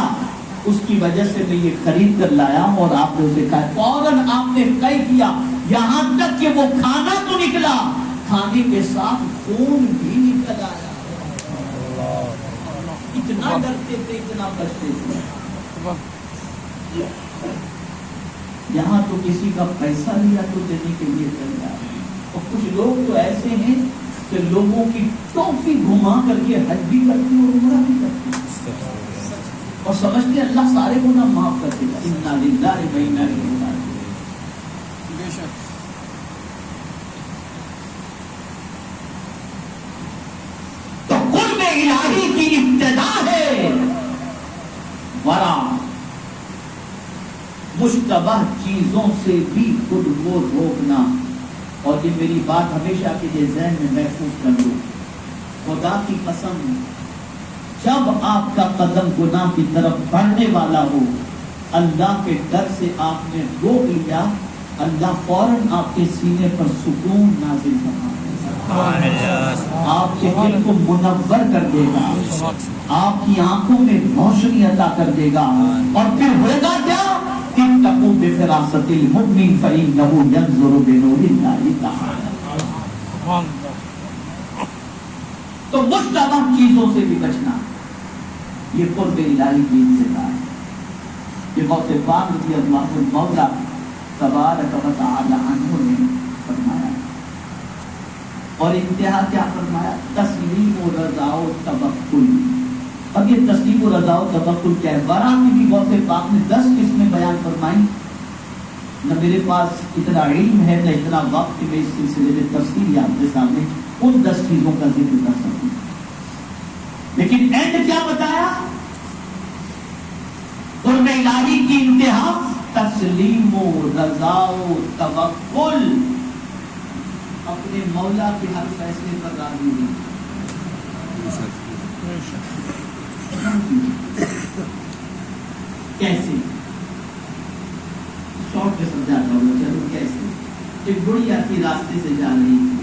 اس کی وجہ سے میں یہ خرید کر لایا ہوں اور آپ نے اسے کھایا. فوراً آپ نے طے کیا، یہاں تک کہ وہ کھانا تو نکلا، کھانے کے ساتھ خون بھی نکل آیا. اتنا ڈرتے تھے، اتنا بچتے تھے. یہاں تو کسی کا پیسہ لیا تو دینے کے لیے چل رہا ہے. اور کچھ لوگ تو ایسے ہیں کہ لوگوں کی ٹوپی گھما کر کے حج بھی کرتے اور عمرہ بھی کرتے اور سمجھتے اللہ سارے گناہ معاف کر دے گا. انا للہ و انا الیہ راجعون. بے شک. تو قرب الہی کی ابتدا ہے ورا مشتبہ چیزوں سے بھی خود کو روکنا. اور یہ میری بات ہمیشہ کے لیے ذہن میں محفوظ کر لو. خدا کی قسم جب آپ کا قدم گناہ کی طرف بڑھنے والا ہو اللہ کے ڈر سے آپ نے روک لیا اللہ فوراً آپ کے سینے پر سکون نازل فرما آپ کے دل کو منور کر دے گا آپ کی آنکھوں میں روشنی عطا کر دے گا. اور پھر ہوگا کیا اتقوا بفراست المؤمن فإنه ينظر بنور الله تعالی. تو مشتبہ چیزوں سے بھی بچنا یہ قرب الہی کی ابتدا ہے. یہ غوث پاک رضی اللہ مولا تبارک و تعالی عنہ نے فرمایا اور انتہا کیا فرمایا تسلیم و رضا و توکل. اب یہ تسلیم و رضا و توکل کیا ہے؟ ورا کی بھی غوث پاک نے 10 قسمیں بیان فرمائی. نہ میرے پاس اتنا علم ہے نہ اتنا وقت کہ میں اس سلسلے میں تفصیل آپ کے سامنے ان 10 چیزوں کا ذکر کر سکوں. لیکن اینڈ کیا بتایا قرب الہی کی انتہا تسلیم و رضا و توکل. اپنے مولا کے ہر فیصلے پر راضی ہوئی. کیسے شارٹ میں سمجھاتا ہوں. چلو کیسے. ایک بڑھیا کی راستے سے جا رہی تھی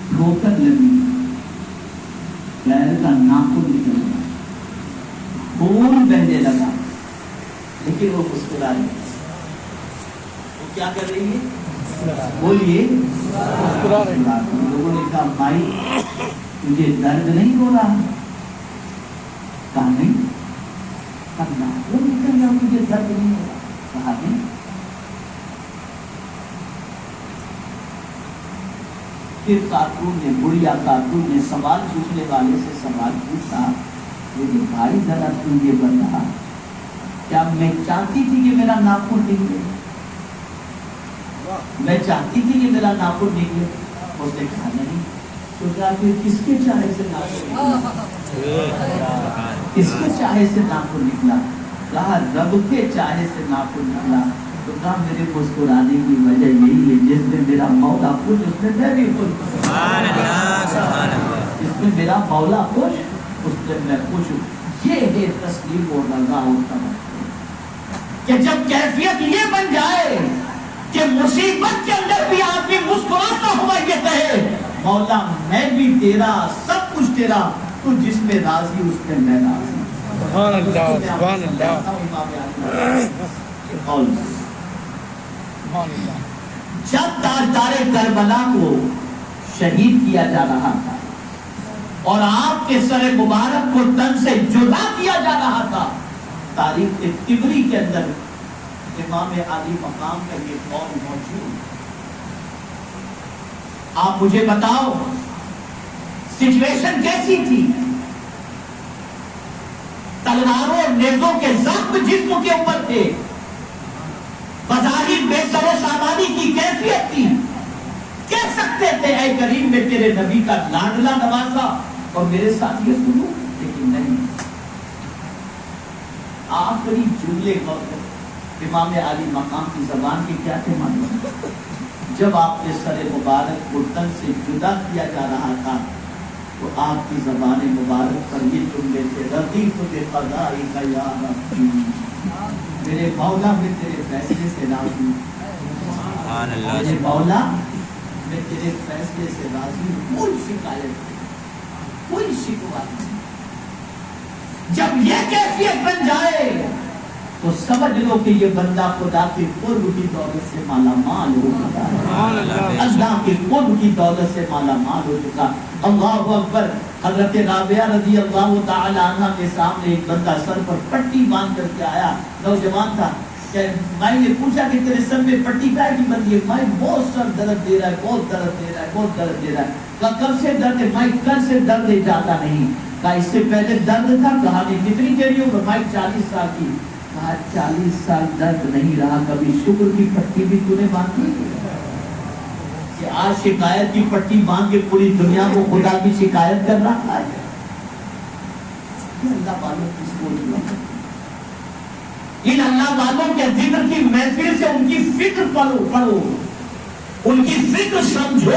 ٹھوکر لگی پیر کا ناخن نکل گیا خون بہنے لگا لیکن وہ مسکرا رہی ہے. وہ کیا کر رہی ہے بولیے مسکرا رہی ہے. لوگوں نے کہا بھائی مجھے درد نہیں ہو رہا. کہا نہیں. کہا وہ نکل گیا مجھے درد نہیں ہو رہا. کہا نہیں. پھر خاتون نے بڑھیا خاتون نے سوال پوچھنے والے سے سوال پوچھا لیکن بھائی ذرا تم یہ بتا کیا میں چاہتی تھی کہ میرا ناخن نکلے میں چاہتی تھی کہ میرا ناخن نکلے. اس نے کہا نہیں. تو کیا پھر کس کے چاہے سے ناخن نکلا کس کے چاہے سے ناخن نکلا. کہا رب کے چاہے سے ناخن نکلا. تو کہا میرے مسکرانے کی وجہ یہی ہے جس میں میرا مولا خوش اس میں میں بھی خوش. جس میں میرا مولا خوش اس میں میں خوش ہوں. یہ ہے تسلیم و رضا و توکل کہ جب کیفیت یہ بن جائے کہ مصیبت کے اندر بھی آدمی مسکراتا ہوا یہ کہے مولا میں بھی تیرا سب کچھ تیرا تو جس میں راضی اس میں میں راضی. سبحان اللہ سبحان اللہ سبحان اللہ. جب تاجدار کربلا کو شہید کیا جا رہا تھا اور آپ کے سر مبارک کو تن سے جدا کیا جا رہا تھا تاریخ طبری کے اندر امام علی مقام کا یہ قول موجود. آپ مجھے بتاؤ سچویشن کیسی تھی. تلواروں اور نیزوں کے زخم جسم کے اوپر تھے. بظاہر بے سر و سامانی کی کیفیت تھی. کہہ سکتے تھے اے کریم میں تیرے نبی کا لاڈلا نوازا اور میرے ساتھ یہ سنو لیکن نہیں. آخری جملے امام علی مقام کی زبان کے کیا تھے معلوم. جب آپ کے سر مبارک کو تن سے جدا کیا جا رہا تھا تو آپ کی زبان مبارک پر یہ جملے تھے رضیت بقضائک یا ربی. میرے مولا میں تیرے فیصلے سے راضی ہوں. میرے مولا میں تیرے فیصلے سے راضی ہوں. کوئی شکایت نہیں کوئی شکوہ نہیں. جب یہ کیفیت بن جائے تو سمجھ لو کہ یہ بندہ خدا کے قرب کی دولت سے مالا مال ہو چکا ہے. اللہ کے قرب کی دولت سے مالا مال ہو چکا. اللہ اکبر. حضرت رابعہ رضی اللہ تعالی عنہ کے سامنے ایک بندہ سر پر پٹی باندھ کر کے آیا. نوجوان تھا کہ میں نے پوچھا کہ تیرے سر میں پٹی کا کی بندی ہے؟ میں بہت سر درد دے رہا ہے، بہت درد دے رہا ہے، بہت درد دے رہا ہے۔ کہا کب سے درد ہے؟ میں کل سے درد دے جاتا نہیں۔ کہا اس سے پہلے درد تھا؟ کہا نہیں۔ کتنی دیر ہو؟ میں 40 سال کی۔ کہا 40 سال درد نہیں رہا، کبھی شکر کی پٹی بھی تو نے باندھی کہ آج شکایت کی پٹی باندھ کے پوری دنیا کو خدا کی شکایت کر رہا ہے؟ اللہ والوں کی سوچ لو، ان اللہ والوں کے ذکر کی محفل سے ان کی فکر پڑھو، ان کی فکر سمجھو،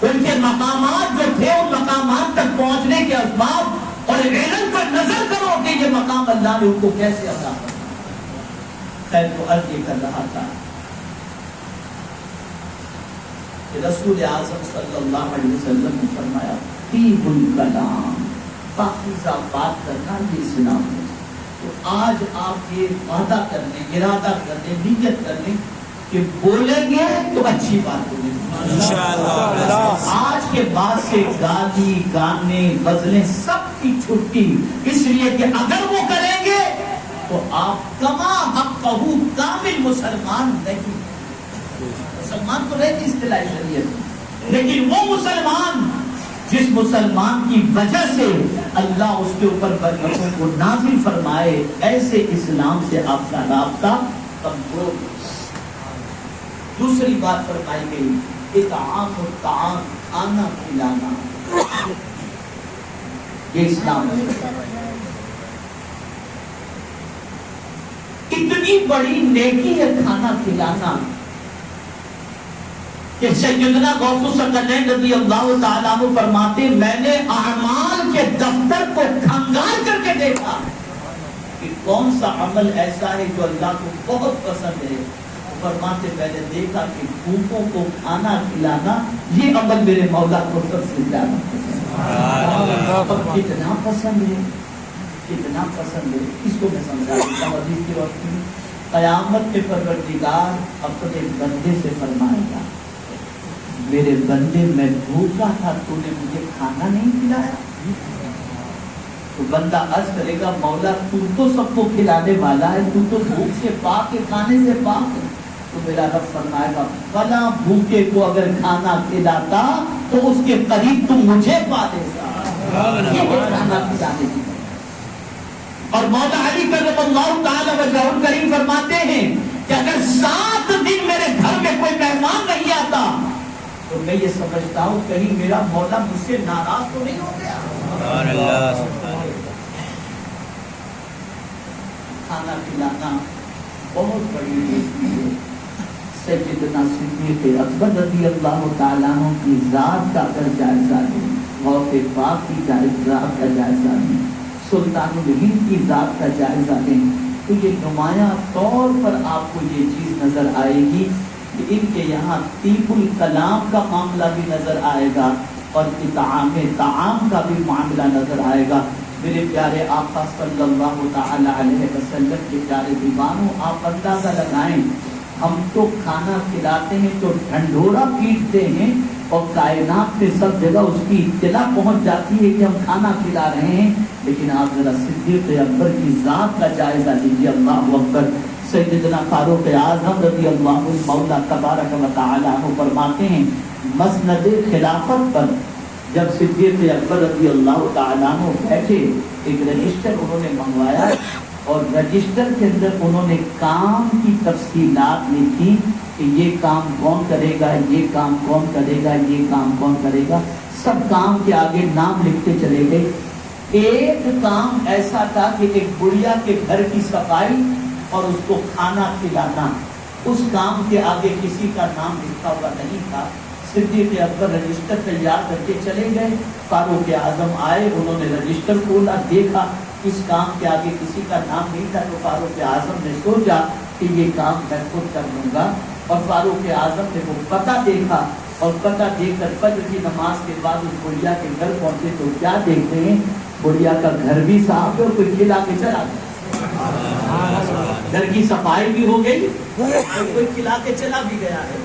ان کے مقامات جو تھے ان مقامات تک پہنچنے کے اسباب اور علم پر نظر کرو کہ یہ مقام اللہ نے ان کو کیسے عطا کیا۔ خیر تو عرض یہ کر رہا تھا کہ رسول اعظم صلی اللہ علیہ وسلم نے فرمایا طیب الکلام، پاکیزہ بات کرنا یہ اسلام ہے۔ تو آج آپ یہ وعدہ کر لیں، ارادہ کر لیں، نیت کر لیں کہ بولیں گے تو اچھی بات ہوگی انشاءاللہ۔ آج کے بعد سے گالی، گانے، غزلیں سب کی چھٹی، اس لیے کہ اگر وہ کریں گے تو آپ کما حقہ کامل مسلمان نہیں۔ مسلمان تو رہتی اصطلاح شریعت، لیکن وہ مسلمان جس مسلمان کی وجہ سے اللہ اس کے اوپر برکتوں کو نازل فرمائے، ایسے اسلام سے آپ کا رابطہ کمزور۔ دوسری بات فرمائی گئی اطعام الطعام، کھانا کھلانا، یہ اسلام ہے۔ اتنی بڑی نیکی ہے کھانا کھلانا کہ سیدنا غوث الثقلین رضی اللہ تعالیٰ عنہ فرماتے میں نے اعمال کے دفتر کو کھنگال کر کے دیکھا کہ کون سا عمل ایسا ہے جو اللہ کو بہت پسند ہے۔ فرماتے میں نے دیکھا کہ بھوکوں کو کھانا کھلانا یہ عمل میرے مولا کو سب سے زیادہ پسند ہے۔ کتنا پسند ہے، کتنا پسند ہے، اس کو میں سمجھا دیتا ہوں۔ حدیث کے وقت میں قیامت کے پروردگار اپنے بندے سے فرمائے گا میرے بندے میں بھوکا تھا، تو نے مجھے کھانا نہیں کھلایا۔ تو بندہ عرض کرے گا مولا تو سب کو کھلانے والا ہے، تو بھوک سے پاک ہے، کھانے سے پاک ہے۔ تو میرا رب فرمائے گا فلاں بھوکے کو اگر کھانا کھلاتا تو اس کے قریب تم مجھے پا دیتا۔ یہ کھانا کھلانے کی۔ اور مولا علی کرم اللہ تعالی وجہہ الکریم فرماتے ہیں کہ اگر 7 دن میرے گھر میں کوئی مہمان نہیں آتا تو میں یہ سمجھتا ہوں کہیں میرا مولا مجھ سے ناراض تو نہیں ہو گیا۔ کھانا کھلانا بہت بڑی نیکی ہے۔ سیدنا صدیق اکبر رضی اللہ تعالیٰ عنہ کی ذات کا اگر جائزہ لیں، غوث پاک کی ذات کا جائزہ لیں، سلطان الہند کی ذات کا جائزہ لیں تو یہ نمایاں طور پر آپ کو یہ چیز نظر آئے گی کہ ان کے یہاں طیب الکلام کا معاملہ بھی نظر آئے گا اور اطعام طعام کا بھی معاملہ نظر آئے گا۔ میرے پیارے آقا صلی اللہ تعالی علیہ وسلم کے پیارے دیوانوں، آپ اندازہ لگائیں ہم تو کھانا کھلاتے ہیں تو ڈھنڈورا پیٹتے ہیں اور کائنات میں سب جگہ اس کی اطلاع پہنچ جاتی ہے کہ ہم کھانا کھلا رہے ہیں، لیکن آپ ذرا صدیق اکبر کی ذات کا جائزہ لیجیے۔ اللہ اکبر۔ سیدنا فاروق اعظم رضی اللہ عنہ مولا تبارک و تعالی عنہ فرماتے ہیں مسند خلافت پر جب صدیق اکبر رضی اللہ تعالی عنہ بیٹھے، ایک رجسٹر انہوں نے منگوایا اور رجسٹر کے اندر انہوں نے کام کی تفصیلات لکھی کہ یہ کام کون کرے گا، یہ کام کون کرے گا، یہ کام کون کرے گا، سب کام کے آگے نام لکھتے چلے گئے۔ ایک کام ایسا تھا کہ ایک بڑھیا کے گھر کی صفائی اور اس کو کھانا کھلانا، اس کام کے آگے کسی کا نام لکھا ہوا نہیں تھا۔ صدیق اکبر رجسٹر تیار کر کے چلے گئے، فاروق اعظم آئے، انہوں نے رجسٹر کھولا، دیکھا اس کام کے آگے کسی کا نام نہیں تھا، تو فاروق اعظم نے سوچا کہ یہ کام میں خود کر لوں گا، اور فاروق اعظم نے وہ پتہ دیکھا اور پتہ دیکھ کر فجر کی نماز کے بعد اس بڑھیا کے گھر پہنچے تو کیا دیکھتے ہیں، بڑھیا کا گھر بھی صاف ہے اور کوئی کھلا کے چلا گیا، گھر کی صفائی بھی ہو گئی اور کوئی کھلا کے چلا بھی گیا ہے۔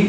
1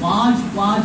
5-5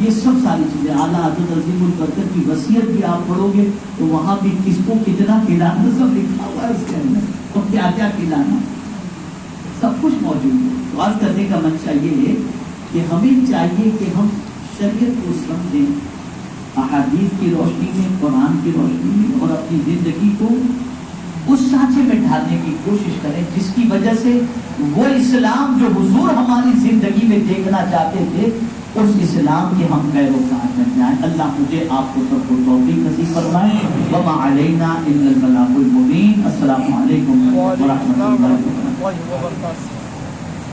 یہ سب ساری چیزیں اعلیٰ حضرت عظیم البرکت کی وصیت بھی آپ پڑھو گے تو وہاں بھی کس کو کتنا کھلانا سب لکھا ہوا ہے اس کے اندر، اور کیا کیا کھلانا سب کچھ موجود ہے۔ تو عرض کرنے کا منشا یہ ہے کہ ہمیں چاہیے کہ ہم شریعت کو سمجھیں احادیث کی روشنی میں، قرآن کی روشنی میں، اور اپنی زندگی کو اس سانچے میں ڈھالنے کی کوشش کریں جس کی وجہ سے وہ اسلام جو حضور ہماری زندگی میں دیکھنا چاہتے تھے اس اسلام کے ہم پیروکار بن جائیں۔ اللہ مجھے آپ کو سب کو توفیق نصیب فرمائے۔ وما علینا الا البلاغ المبین۔ السلام علیکم ورحمۃ اللہ وبرکاتہ۔